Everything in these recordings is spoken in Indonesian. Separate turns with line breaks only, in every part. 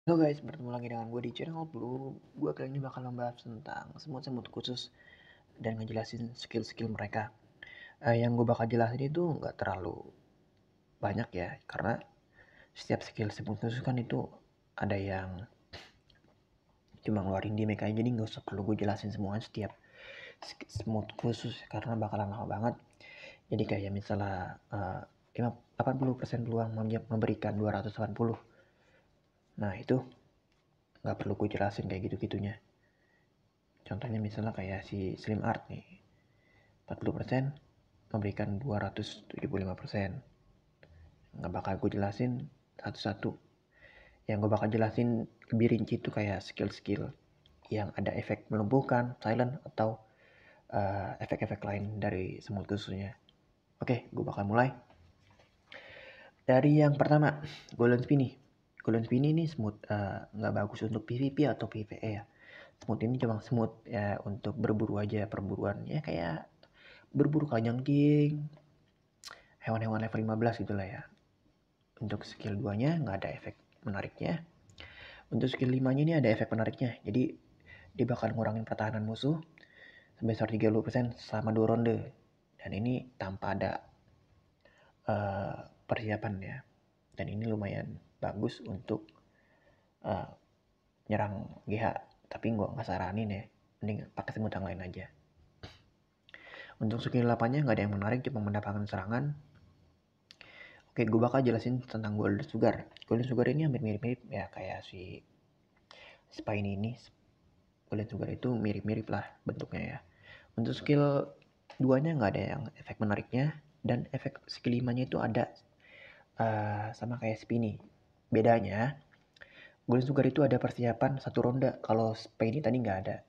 Halo guys, bertemu lagi dengan gue di channel Blue. Gue kali ini bakal membahas tentang semut-semut khusus dan ngejelasin skill-skill mereka. Yang gue bakal jelasin itu nggak terlalu banyak ya, karena setiap skill semut khusus kan itu ada yang cuma ngeluarin damage aja, jadi nggak usah perlu gue jelasin semua setiap semut khusus karena bakalan lama banget. Jadi kayak misalnya 80% peluang memberikan 280. Nah itu nggak perlu gue jelasin kayak gitu-gitunya. Contohnya misalnya kayak si Slim Art nih, 40% memberikan 275%. Nggak bakal gue jelasin satu-satu. Yang gue bakal jelasin lebih rinci itu kayak skill-skill yang ada efek melumpuhkan, silent, atau efek-efek lain dari semut khususnya. Oke, gue bakal mulai. Dari yang pertama, Golden Spinny. Golden Spinny ini semut nggak bagus untuk PvP atau PvE ya. Semut ini cuma semut ya untuk berburu aja, perburuan ya kayak berburu kalajengking, hewan-hewan level 15 gitu lah ya. Untuk skill 2-nya nggak ada efek menariknya. Untuk skill 5-nya ini ada efek menariknya. Jadi dia bakal ngurangin pertahanan musuh sebesar 30% selama 2 ronde. Dan ini tanpa ada persiapan ya. Dan ini lumayan bagus untuk nyerang GH. Tapi gue nggak saranin ya. Mending pakai semut yang lain aja. Untuk skill 8-nya nggak ada yang menarik, cuma mendapatkan serangan. Oke, gue bakal jelasin tentang Golden Sugar. Golden Sugar ini hampir mirip-mirip ya kayak si Spiny ini. Golden Sugar itu mirip-mirip lah bentuknya ya. Untuk skill 2-nya nggak ada yang efek menariknya. Dan efek skill 5-nya itu ada sama kayak Spiny. Bedanya, Golden Sugar itu ada persiapan satu ronde. Kalau Spiny tadi nggak ada.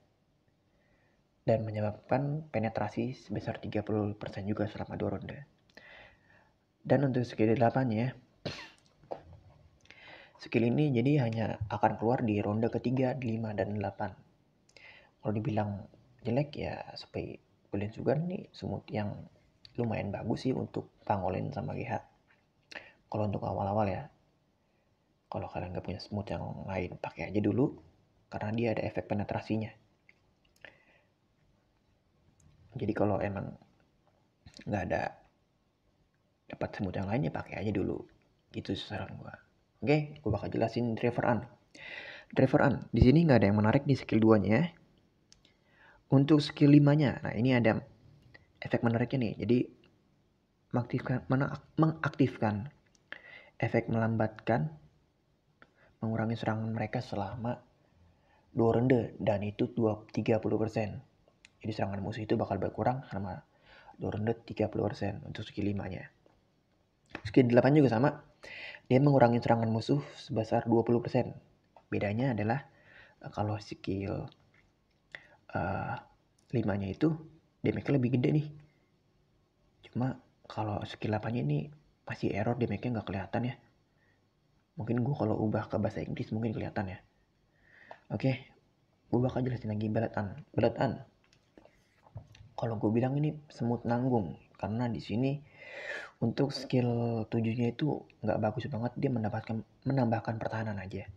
Dan menyebabkan penetrasi sebesar 30% juga selama 2 ronde. Dan untuk skill 8-nya, skill ini jadi hanya akan keluar di ronde ketiga, 5, dan 8. Kalau dibilang jelek ya seperti Golden Sugar nih semut yang lumayan bagus sih untuk pangolin sama GH. Kalau untuk awal-awal ya, kalau kalian nggak punya semut yang lain pakai aja dulu karena dia ada efek penetrasinya. Jadi kalau emang nggak ada dapat semut yang lainnya pakai aja dulu. Gitu saran gua. Oke, gua bakal jelasin Driver An. Driver An, di sini nggak ada yang menarik di skill 2-nya. Untuk skill 5-nya, nah ini ada efek menariknya nih. Jadi mengaktifkan efek melambatkan mengurangi serangan mereka selama 2 ronde dan itu 30%. Jadi serangan musuh itu bakal berkurang selama 2 ronde 30% untuk skill 5-nya. Skill 8 juga sama. Dia mengurangi serangan musuh sebesar 20%. Bedanya adalah kalau skill 5-nya itu damage-nya lebih gede nih. Cuma kalau skill 8-nya ini masih error, damage-nya nggak kelihatan ya. Mungkin gue kalau ubah ke bahasa Inggris mungkin kelihatan ya. Oke, gue bakal jelasin lagi Blood An. Kalau gue bilang ini semut nanggung karena di sini untuk skill 7-nya itu nggak bagus banget, dia menambahkan pertahanan aja.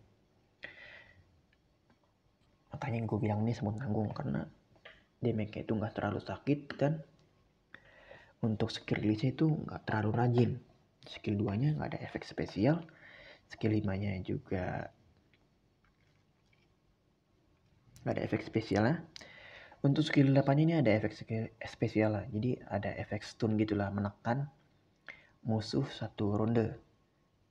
Makanya gue bilang ini semut nanggung karena damage-nya itu nggak terlalu sakit dan untuk skill release itu nggak terlalu rajin. Skill 2-nya nggak ada efek spesial, skill 5-nya juga nggak ada efek spesialnya. Untuk skill 8 ini ada efek spesial lah. Jadi ada efek stun gitulah, menekan musuh satu ronde.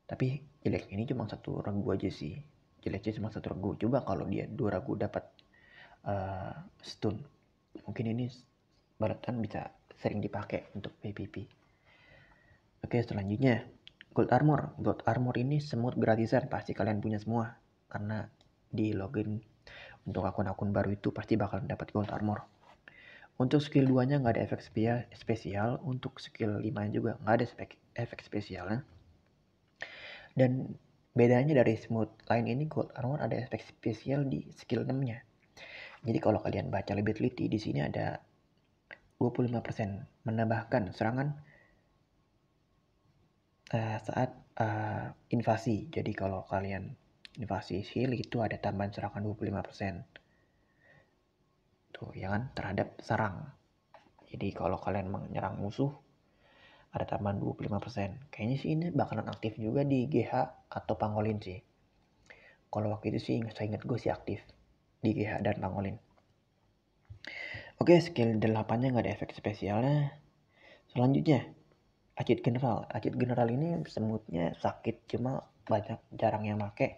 Tapi jelek ini cuma satu regu aja sih. Jeleknya cuma satu regu. Coba kalau dia 2 regu dapat stun. Mungkin ini Baratan bisa sering dipakai untuk PvP. Oke, selanjutnya Gold Armor. Gold Armor ini semut gratisan, pasti kalian punya semua. Karena di login untuk akun-akun baru itu pasti bakal dapat Gold Armor. Untuk skill 2-nya nggak ada efek spesial. Untuk skill 5 juga nggak ada efek spesialnya. Dan bedanya dari smooth lain ini, Gold Armor ada efek spesial di skill 6-nya. Jadi kalau kalian baca lebih teliti, di sini ada 25% menambahkan serangan saat invasi. Jadi kalau kalian invasi skill itu ada tambahan serangan 25%. Tuh, ya kan, terhadap sarang. Jadi kalau kalian menyerang musuh ada tambahan 25%. Kayaknya sih ini bakalan aktif juga di GH atau Pangolin sih. Kalau waktu itu sih saya ingat gue sih aktif di GH dan Pangolin. Oke, skill 8-nya nggak ada efek spesialnya. Selanjutnya, Acid General. Acid General ini semutnya sakit, cuma jarang yang make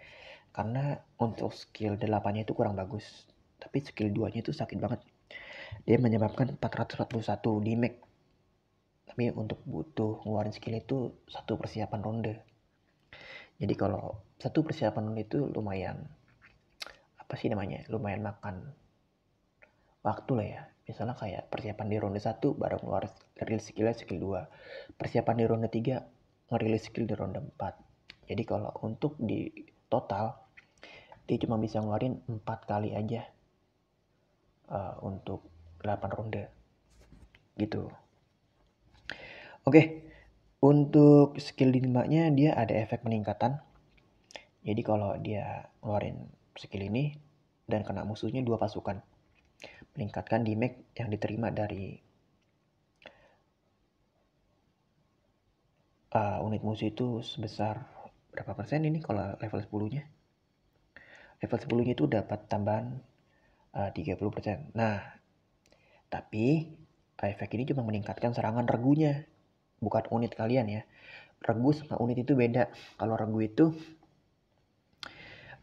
karena untuk skill 8-nya itu kurang bagus. Tapi skill 2-nya itu sakit banget. Dia menyebabkan 441 damage. Tapi untuk butuh ngeluarin skill itu satu persiapan ronde. Jadi kalau satu persiapan ronde itu lumayan lumayan makan waktu lah ya. Misalnya kayak persiapan di ronde 1 baru ngeluarin rilis skillnya skill 2. Persiapan di ronde 3 ngerilis skill di ronde 4. Jadi kalau untuk di total dia cuma bisa ngeluarin 4 kali aja untuk 8 ronde gitu. Oke, untuk skill 5-nya dia ada efek peningkatan. Jadi kalau dia ngeluarin skill ini dan kena musuhnya 2 pasukan, meningkatkan damage yang diterima dari unit musuh itu sebesar berapa persen ini kalau level 10-nya? Level 10-nya itu dapat tambahan 30%. Nah, tapi efek ini cuma meningkatkan serangan regunya, bukan unit kalian ya. Regu sama unit itu beda. Kalau regu itu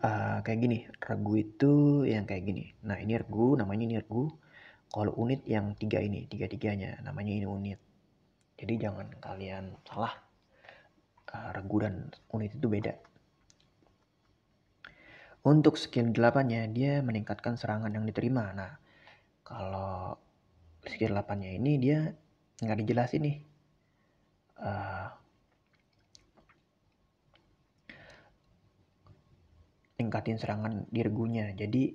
kayak gini, regu itu yang kayak gini. Nah, ini regu, namanya ini regu. Kalau unit yang tiga-tiganya namanya ini unit. Jadi jangan kalian salah. Regu dan unit itu beda. Untuk skill 8-nya dia meningkatkan serangan yang diterima. Nah, kalau skill 8-nya ini dia nggak dijelasin nih. Tingkatin serangan di regunya. Jadi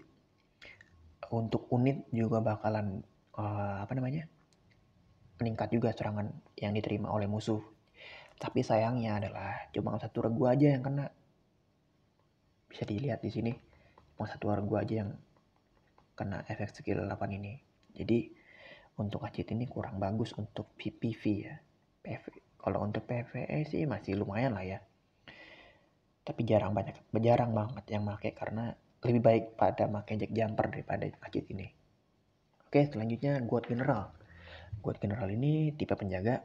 untuk unit juga bakalan meningkat juga serangan yang diterima oleh musuh. Tapi sayangnya adalah cuma satu regu aja yang kena. Bisa dilihat di sini, cuma satu regu aja yang kena efek skill 8 ini. Jadi untuk acid ini kurang bagus untuk PPV ya. Kalau untuk PvE sih masih lumayan lah ya. Tapi jarang banget yang make karena lebih baik pada make Jack Jumper daripada acid ini. Oke, selanjutnya God General. God General ini tipe penjaga.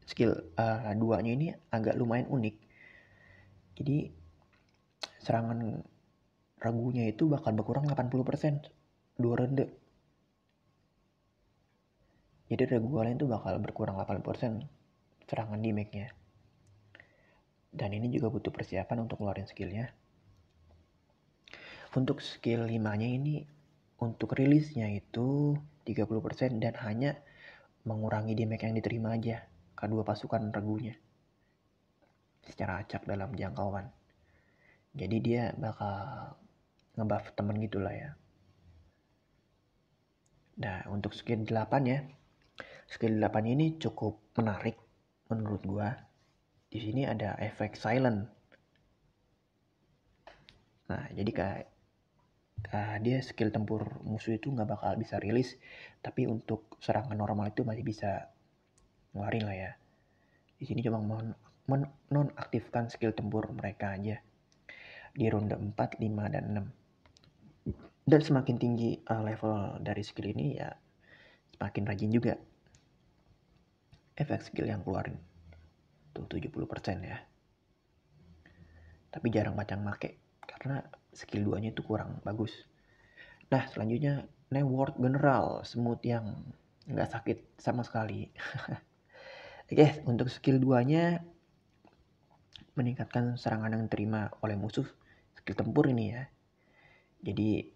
Skill 2-nya ini agak lumayan unik. Jadi serangan ragunya itu bakal berkurang 80% 2 ronde. Jadi regu kalian itu bakal berkurang 80% serangan damage-nya. Dan ini juga butuh persiapan untuk ngeluarin skillnya. Untuk skill 5-nya ini untuk rilisnya itu 30% dan hanya mengurangi damage yang diterima aja kedua pasukan regunya secara acak dalam jangkauan. Jadi dia bakal ngebuff temen gitulah ya. Nah, untuk skill 8 ya. Skill 8 ini cukup menarik menurut gua. Di sini ada efek silent. Nah, jadi kayak dia skill tempur musuh itu nggak bakal bisa rilis, tapi untuk serangan normal itu masih bisa ngeluarin lah ya. Di sini cuma menonaktifkan skill tempur mereka aja di ronde 4, 5, dan 6. Dan semakin tinggi level dari skill ini ya semakin rajin juga efek skill yang keluarin. Tuh 70% ya. Tapi jarang macam make karena skill 2-nya itu kurang bagus. Nah, selanjutnya Network General, smooth yang nggak sakit sama sekali. Oke, untuk skill 2-nya meningkatkan serangan yang diterima oleh musuh, skill tempur ini ya. Jadi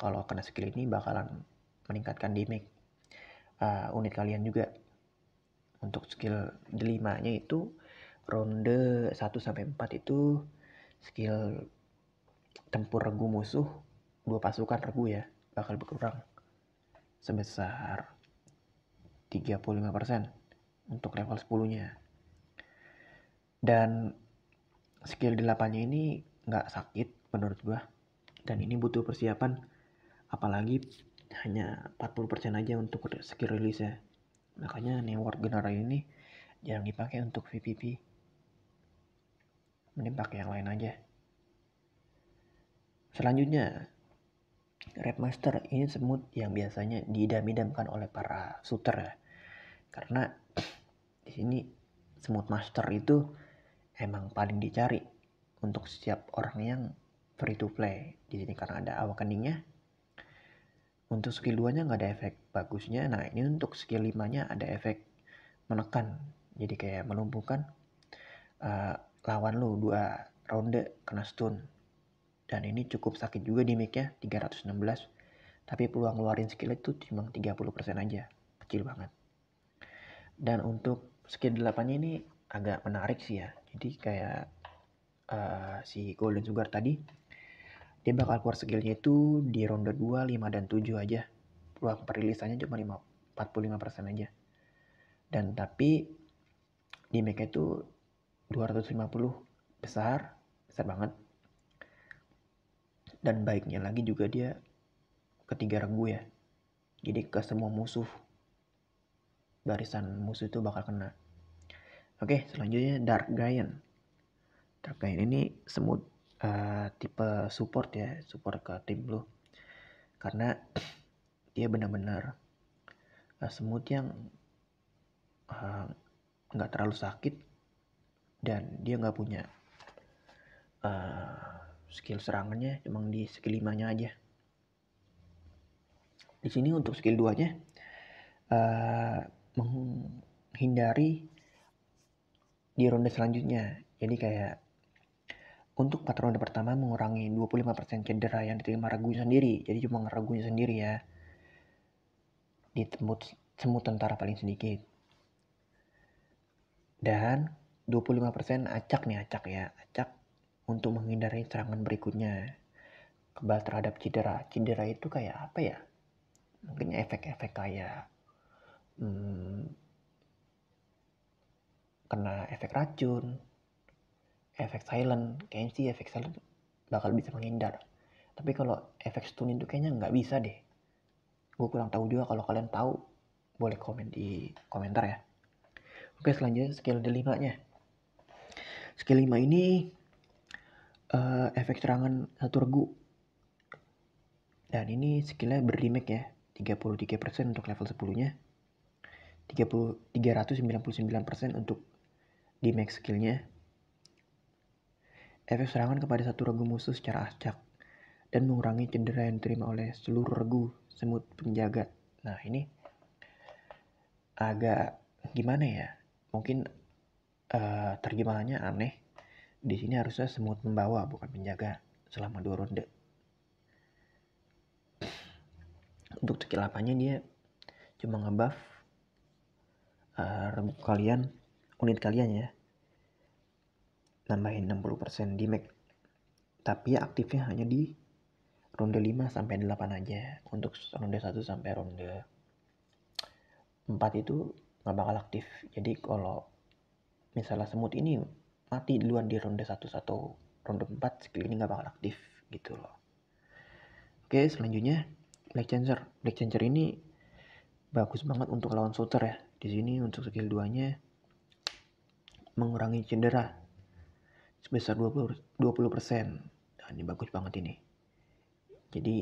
kalau kena skill ini bakalan meningkatkan damage unit kalian juga. Untuk skill 5-nya itu ronde 1-4 itu skill tempur regu musuh 2 pasukan regu ya bakal berkurang sebesar 35% untuk level 10-nya. Dan skill 8-nya ini nggak sakit menurut gua, dan ini butuh persiapan, apalagi hanya 40% aja untuk skill release ya. Makanya Neword General ini jarang dipakai untuk PvP, mending pakai yang lain aja. Selanjutnya, Red Master ini semut yang biasanya diidam-idamkan oleh para shooter ya. Karena di sini semut master itu emang paling dicari untuk setiap orang yang free to play. Di sini karena ada awakeningnya. Untuk skill 2-nya nggak ada efek bagusnya. Nah, ini untuk skill 5-nya ada efek menekan. Jadi kayak melumpuhkan lawan lu 2 ronde kena stun. Dan ini cukup sakit juga di mic-nya 316. Tapi peluang ngeluarin skill itu cuma 30% aja. Kecil banget. Dan untuk skill 8-nya ini agak menarik sih ya. Jadi kayak si Golden Sugar tadi, dia bakal keluar skillnya itu di ronde 2, 5, dan 7 aja. Peluang perilisannya cuma 45% aja. Dan tapi di make itu 250 besar banget. Dan baiknya lagi juga dia ketiga regu ya. Jadi ke semua musuh, barisan musuh itu bakal kena. Oke, selanjutnya Dark Giant. Dark Giant ini semut tipe support ya, support ke tim lo. Karena dia benar-benar semut yang nggak terlalu sakit, dan dia nggak punya skill serangannya, emang di skill 5-nya aja. Di sini untuk skill 2-nya menghindari di ronde selanjutnya. Jadi kayak untuk 4 ronde pertama mengurangi 25% cedera yang diterima regunya sendiri. Jadi cuma regunya sendiri ya. Di semut tentara paling sedikit. Dan 25% acak ya. Acak untuk menghindari serangan berikutnya. Kebal terhadap cedera. Cedera itu kayak apa ya? Mungkin efek-efek kayak kena efek racun, efek silent. Kayaknya sih efek silent bakal bisa menghindar. Tapi kalau efek stun itu kayaknya nggak bisa deh. Gue kurang tahu juga, kalau kalian tahu boleh komen di komentar ya. Oke, selanjutnya skill 5-nya. Skill 5 ini efek serangan 1 regu. Dan ini skillnya berdamage ya. 33% untuk level 10-nya. 399% untuk damage skillnya. Efek serangan kepada 1 regu musuh secara acak dan mengurangi cedera yang diterima oleh seluruh regu semut penjaga. Nah, ini agak gimana ya? Mungkin terjemahannya aneh. Di sini harusnya semut membawa bukan penjaga selama 2 ronde. Untuk skill 8-nya dia cuma ngebuff regu kalian, unit kalian ya, nambahin 60% damage. Tapi aktifnya hanya di ronde 5 sampai 8 aja. Untuk ronde 1 sampai ronde 4 itu nggak bakal aktif. Jadi kalau misalnya semut ini mati duluan di ronde 1 atau ronde 4, skill ini nggak bakal aktif gitu loh. Oke, selanjutnya Black Chancer. Black Chancer ini bagus banget untuk lawan shooter ya. Di sini untuk skill 2-nya mengurangi cedera sebesar 20%. Nah, ini bagus banget ini. Jadi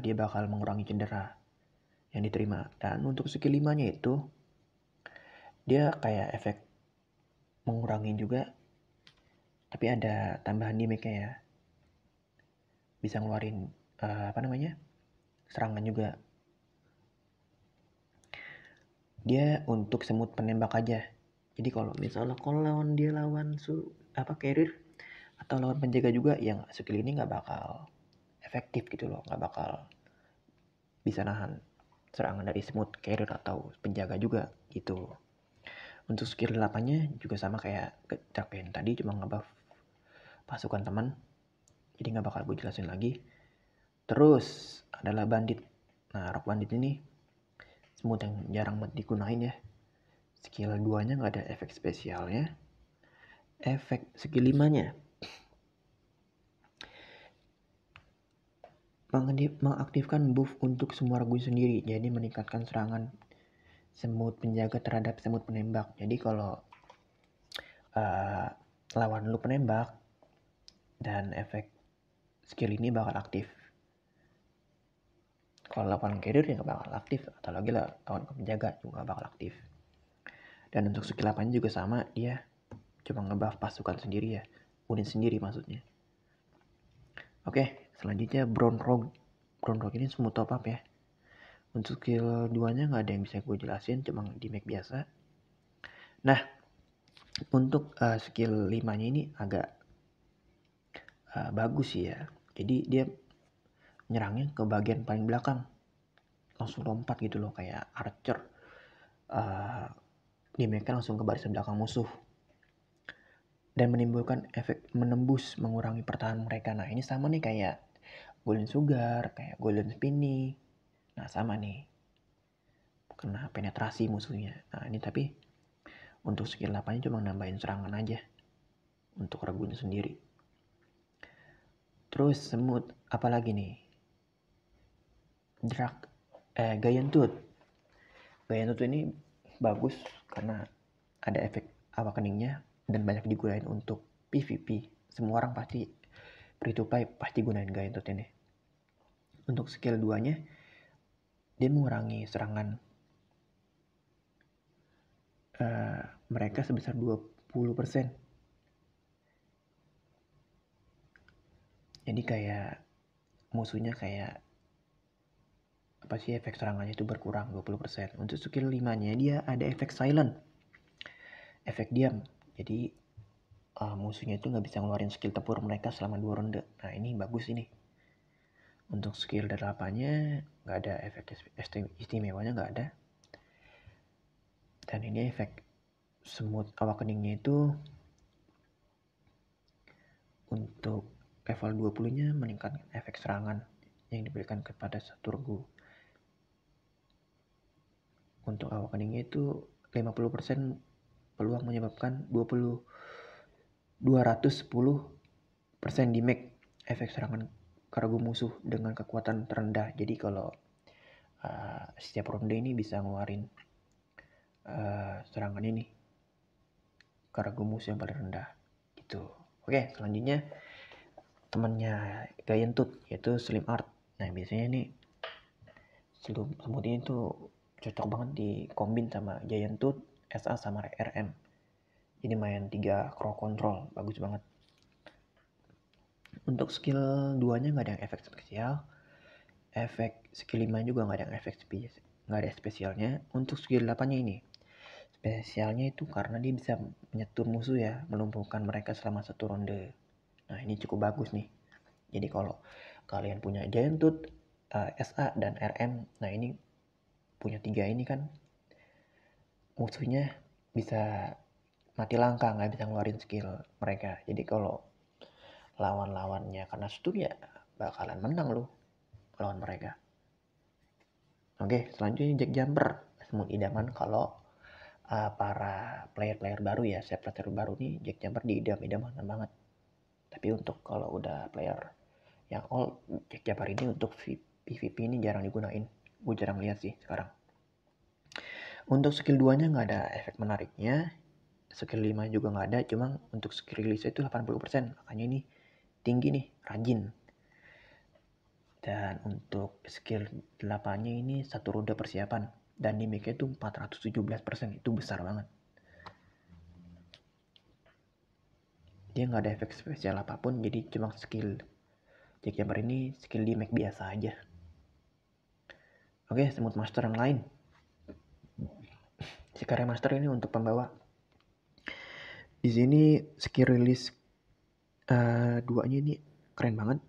dia bakal mengurangi cedera yang diterima. Dan untuk skill 5-nya itu dia kayak efek mengurangi juga, tapi ada tambahan damage-nya ya. Bisa ngeluarin serangan juga. Dia untuk semut penembak aja. Jadi kalau misalnya lawan carrier atau lawan penjaga juga, yang skill ini nggak bakal efektif gitu loh, nggak bakal bisa nahan serangan dari semut carrier atau penjaga juga gitu. Untuk skill 8-nya juga sama kayak Darkbane tadi, cuma ngebuff pasukan teman. Jadi nggak bakal gue jelasin lagi. Terus adalah bandit. Nah, Rock Bandit ini semut yang jarang banget digunain ya. Skill 2-nya nggak ada efek spesialnya. efek skill 5-nya mengaktifkan buff untuk semua regu sendiri, jadi meningkatkan serangan semut penjaga terhadap semut penembak. Jadi kalau lawan lu penembak dan efek skill ini bakal aktif. Kalau lawan carrier ya nggak bakal aktif, atau lagi lah lawan penjaga juga nggak bakal aktif. Dan untuk skill 8 juga sama, dia cuma ngebuff pasukan sendiri ya, unit sendiri maksudnya. Oke, selanjutnya Brown Rogue. Brown Rogue ini smooth top up ya. Untuk skill 2-nya nggak ada yang bisa gue jelasin, cuma di make biasa. Nah, untuk skill 5-nya ini agak bagus sih ya. Jadi dia nyerangnya ke bagian paling belakang, langsung lompat gitu loh, kayak archer. Di make langsung ke barisan belakang musuh dan menimbulkan efek menembus, mengurangi pertahanan mereka. Nah ini sama nih kayak Golden Sugar, kayak Golden Spinny. Nah sama nih, kena penetrasi musuhnya. Nah ini tapi untuk skill 8 cuma nambahin serangan aja untuk regunya sendiri. Terus semut apalagi nih, Giant Tooth. Giant Tooth ini bagus karena ada efek awakeningnya dan banyak digunain untuk PvP. Semua orang pasti free to play pasti gunain Giant Tooth ini. Untuk skill 2-nya dia mengurangi serangan mereka sebesar 20%. Jadi kayak musuhnya kayak apa sih, efek serangannya itu berkurang 20%. Untuk skill 5-nya dia ada efek silent, efek diam. Jadi musuhnya itu nggak bisa ngeluarin skill tempur mereka selama 2 ronde. Nah ini bagus ini. Untuk skill 8-nya nggak ada efek istimewanya, nggak ada. Dan ini efek semut awakeningnya itu untuk level 20-nya meningkatkan efek serangan yang diberikan kepada satu regu. Untuk awakeningnya itu 50% peluang menyebabkan 210% damage efek serangan ke regu musuh dengan kekuatan terendah. Jadi kalau setiap ronde ini bisa ngeluarin serangan ini ke regu musuh yang paling rendah gitu. Oke, selanjutnya temannya Giant Tooth yaitu Slim Art. Nah biasanya ini semut ini tuh cocok banget dikombin sama Giant Tooth, SA sama RM. Jadi main 3 crow control, bagus banget. Untuk skill 2-nya nggak ada yang efek spesial. Efek skill 5 juga nggak ada yang efek nggak ada spesialnya. Untuk skill 8-nya ini spesialnya itu karena dia bisa menyetur musuh ya, melumpuhkan mereka selama 1 ronde. Nah ini cukup bagus nih. Jadi kalau kalian punya Giant Tooth, SA dan RM, nah ini punya 3 ini kan musuhnya bisa mati langka, nggak bisa ngeluarin skill mereka. Jadi kalau lawan-lawannya karena stun ya bakalan menang lu lawan mereka. Oke, selanjutnya Jack Jumper, semut idaman kalau para player-player baru ya. Saya player baru nih Jack Jumper diidam-idamkan banget. Tapi untuk kalau udah player yang all, Jack Jumper ini untuk PvP ini jarang digunain. Gue jarang lihat sih sekarang. Untuk skill 2-nya nggak ada efek menariknya. Skill 5 juga nggak ada, cuma untuk skill release itu 80%. Makanya ini tinggi nih, rajin. Dan untuk skill 8-nya ini 1 ronde persiapan. Dan damage-nya itu 417%, itu besar banget. Dia nggak ada efek spesial apapun, jadi cuma skill Jack Jumper ini skill damage biasa aja. Oke, semut master yang lain. Sicaria master ini untuk pembawa. Di sini skill release 2-nya ini keren banget.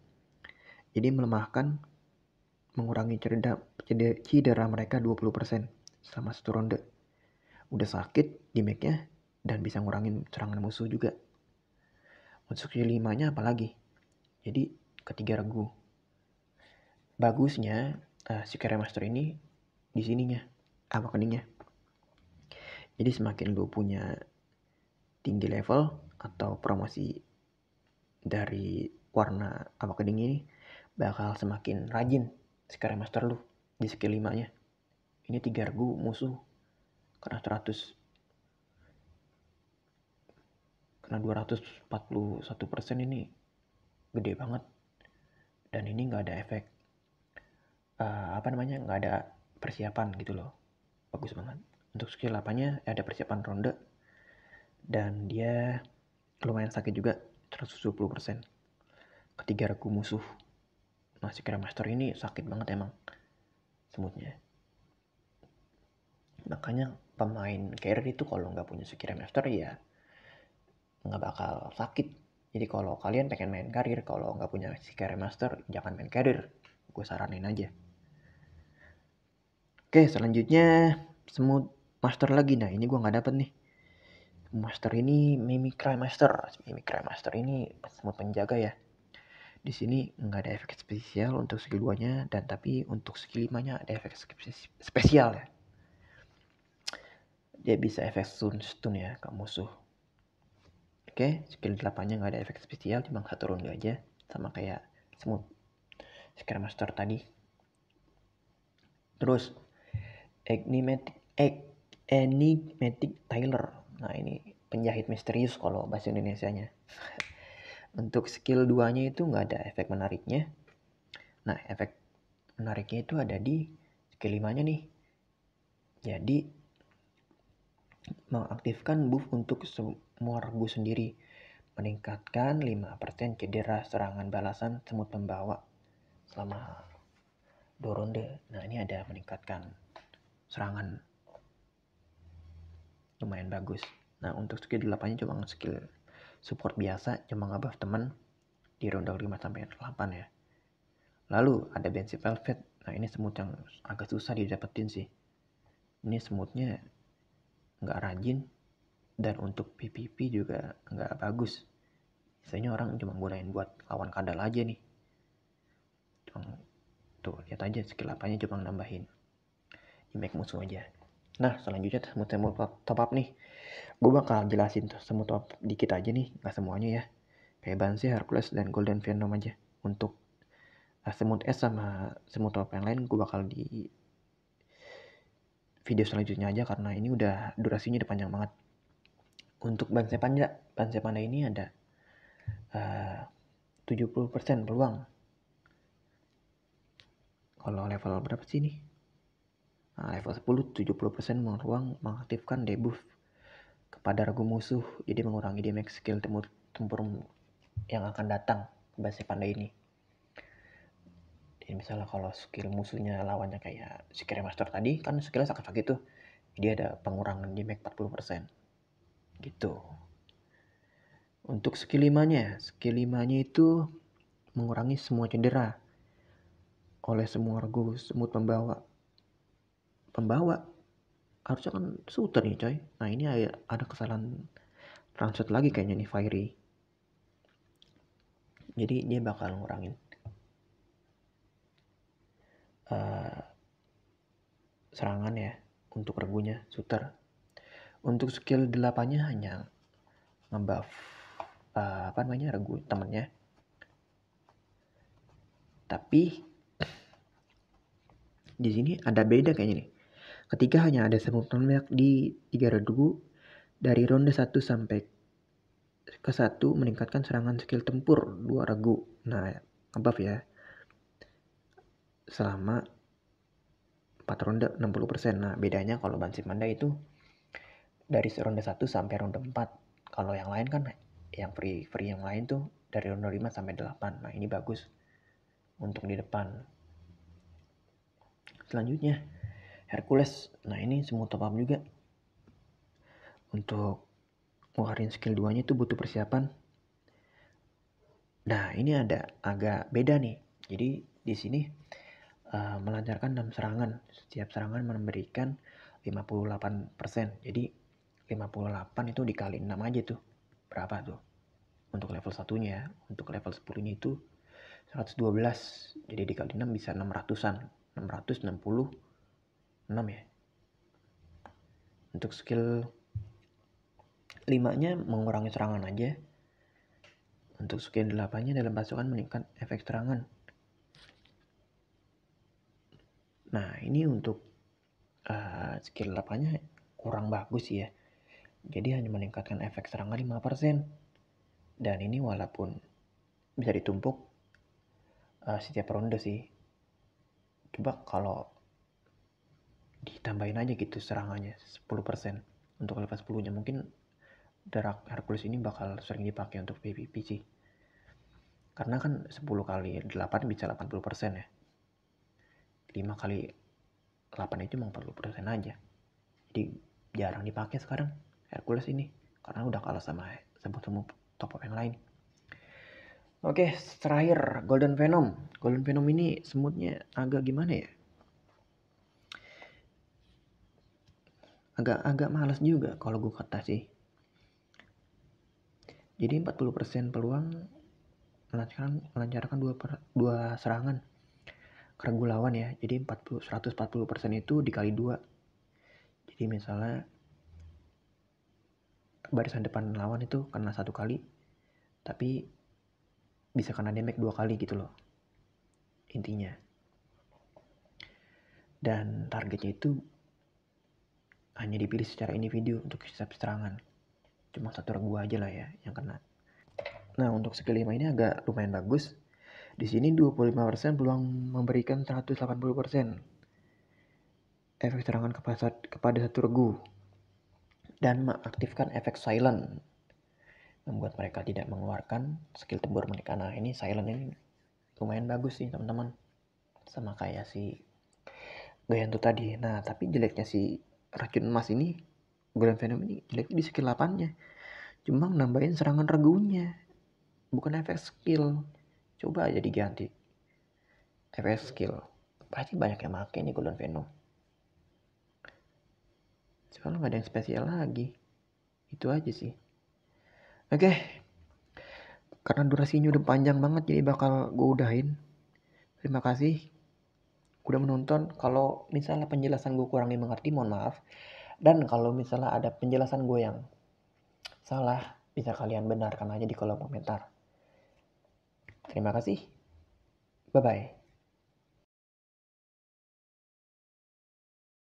Jadi melemahkan, mengurangi cedera mereka 20% selama 1 ronde. Udah sakit damage-nya dan bisa ngurangin serangan musuh juga. Untuk skill 5-nya apalagi. Jadi ketiga regu. Bagusnya Sicaria master ini di sininya, awakeningnya. Jadi semakin lu punya tinggi level, atau promosi dari warna Awakening ini bakal semakin rajin Skill Master lu di skill 5-nya. Ini 3 regu musuh kena 100, kena 241%. Ini gede banget, dan ini nggak ada efek nggak ada persiapan gitu loh. Bagus banget. Untuk skill 8-nya ada persiapan ronde, dan dia lumayan sakit juga, 170% ketiga regu musuh. Nah, Skill Master ini sakit banget emang smoothnya. Makanya pemain carry itu kalau nggak punya Skill Master ya nggak bakal sakit. Jadi kalau kalian pengen main karir, kalau nggak punya Skill Master, jangan main karir. Gue saranin aja. Oke, selanjutnya Smooth Master lagi. Nah, ini gue nggak dapet nih. Master ini Mimikry Master. Mimikry Master ini Smooth penjaga ya. Di sini nggak ada efek spesial untuk skill 2-nya, dan tapi untuk skill 5-nya ada efek spesial ya. Dia bisa efek stun ya ke musuh. Oke, skill 8-nya nggak ada efek spesial, cuma 1 ronde aja, sama kayak Smooth Skill Master tadi. Terus Enigmatic Tailor. Nah, ini penjahit misterius kalau bahasa Indonesianya. Untuk skill 2-nya itu nggak ada efek menariknya. Nah, efek menariknya itu ada di skill 5-nya nih. Jadi mengaktifkan buff untuk semua regu sendiri, meningkatkan 5% cedera serangan balasan semut pembawa selama 2 ronde. Nah, ini ada meningkatkan serangan, lumayan bagus. Nah, untuk skill 8-nya cuma skill support biasa, cuma ngebuff temen di ronde 5-8 ya. Lalu ada Bensi Velvet. Nah, ini semut yang agak susah didapetin sih. Ini semutnya nggak rajin, dan untuk PvP juga nggak bagus. Biasanya orang cuma gunain buat lawan kadal aja nih. Tuh, lihat aja skill 8-nya cuma nambahin impact musuh aja. Nah, selanjutnya semut top up nih. Gue bakal jelasin semut top up dikit aja nih, nggak semuanya ya. Kayak Banshee, Hercules, dan Golden Venom aja. Untuk semut S sama semut top up yang lain gue bakal di video selanjutnya aja, karena ini udah durasinya udah panjang banget. Untuk Banshee Panda ini ada 70% peluang. Kalau level berapa sih nih? Nah, level 10 70% peluang mengaktifkan debuff kepada regu musuh, jadi mengurangi damage skill tempur yang akan datang ke Banshee Panda ini. Jadi misalnya kalau skill musuhnya lawannya kayak Skill Master tadi, kan skillnya sakit-sakit tuh, dia ada pengurangan damage 40% gitu. Untuk skill 5-nya itu mengurangi semua cedera oleh semua regu semut pembawa. Harusnya kan shooter nih coy. Nah, ini ada kesalahan translate lagi kayaknya nih Fiery. Jadi dia bakal ngurangin serangan ya untuk regunya shooter. Untuk skill 8-nya hanya ngebuff regu temennya. Tapi di sini ada beda kayaknya nih. Ketika hanya ada semut tembak di 3 regu dari ronde 1 sampai ke 1 meningkatkan serangan skill tempur 2 regu. Nah, ngebuff ya. Selama 4 ronde 60%. Nah, bedanya kalau Banshee Panda itu dari ronde 1 sampai ronde 4. Kalau yang lain kan yang free yang lain tuh dari ronde 5 sampai 8. Nah, ini bagus untuk di depan. Selanjutnya Hercules. Nah, ini semua top up juga. Untuk ngeluarin skill 2-nya itu butuh persiapan. Nah, ini ada agak beda nih. Jadi di sini melancarkan 6 serangan. Setiap serangan memberikan 58%. Jadi 58 itu dikali 6 aja tuh. Berapa tuh? Untuk level 1-nya. Untuk level 10-nya itu 112. Jadi dikali 6 bisa 600-an. 666 ya. Untuk skill 5-nya mengurangi serangan aja. Untuk skill 8-nya dalam pasukan meningkat efek serangan. Nah, ini untuk skill 8-nya kurang bagus ya. Jadi hanya meningkatkan efek serangan 5%. Dan ini walaupun bisa ditumpuk setiap ronde sih. Coba kalau ditambahin aja gitu serangannya 10% untuk level 10-nya. Mungkin Dark Hercules ini bakal sering dipakai untuk PvP sih. Karena kan 10 kali 8 bisa 80% ya. 5 kali 8 itu cuma 40% aja. Jadi jarang dipakai sekarang Hercules ini. Karena udah kalah sama semua top up yang lain. Oke, terakhir Golden Venom. Golden Venom ini semutnya agak gimana ya? Agak malas juga kalau gue kata sih. Jadi 40% peluang melancarkan dua serangan ke regu lawan ya. Jadi 140% itu dikali 2. Jadi misalnya barisan depan lawan itu kena 1 kali, tapi bisa kena damage 2 kali gitu loh intinya. Dan targetnya itu hanya dipilih secara individu untuk setiap serangan. Cuma 1 regu aja lah ya yang kena. Nah, untuk skill 5 ini agak lumayan bagus. Di sini 25% peluang memberikan 180% efek serangan kepada 1 regu. Dan mengaktifkan efek silent, membuat mereka tidak mengeluarkan skill tempur mereka. Nah, ini silent ini lumayan bagus sih teman-teman, sama kayak si Gayantu tadi. Nah, tapi jeleknya si racun emas ini, Golden Venom ini jeleknya di skill 8-nya. Cuma nambahin serangan regunya, bukan efek skill. Coba aja diganti efek skill, pasti banyak yang make nih Golden Venom. Soalnya nggak ada yang spesial lagi. Itu aja sih. Oke, karena durasinya udah panjang banget jadi bakal gue udahin. Terima kasih udah menonton. Kalau misalnya penjelasan gue kurang dimengerti, mohon maaf. Dan kalau misalnya ada penjelasan gue yang salah, bisa kalian benarkan aja di kolom komentar. Terima kasih. Bye-bye.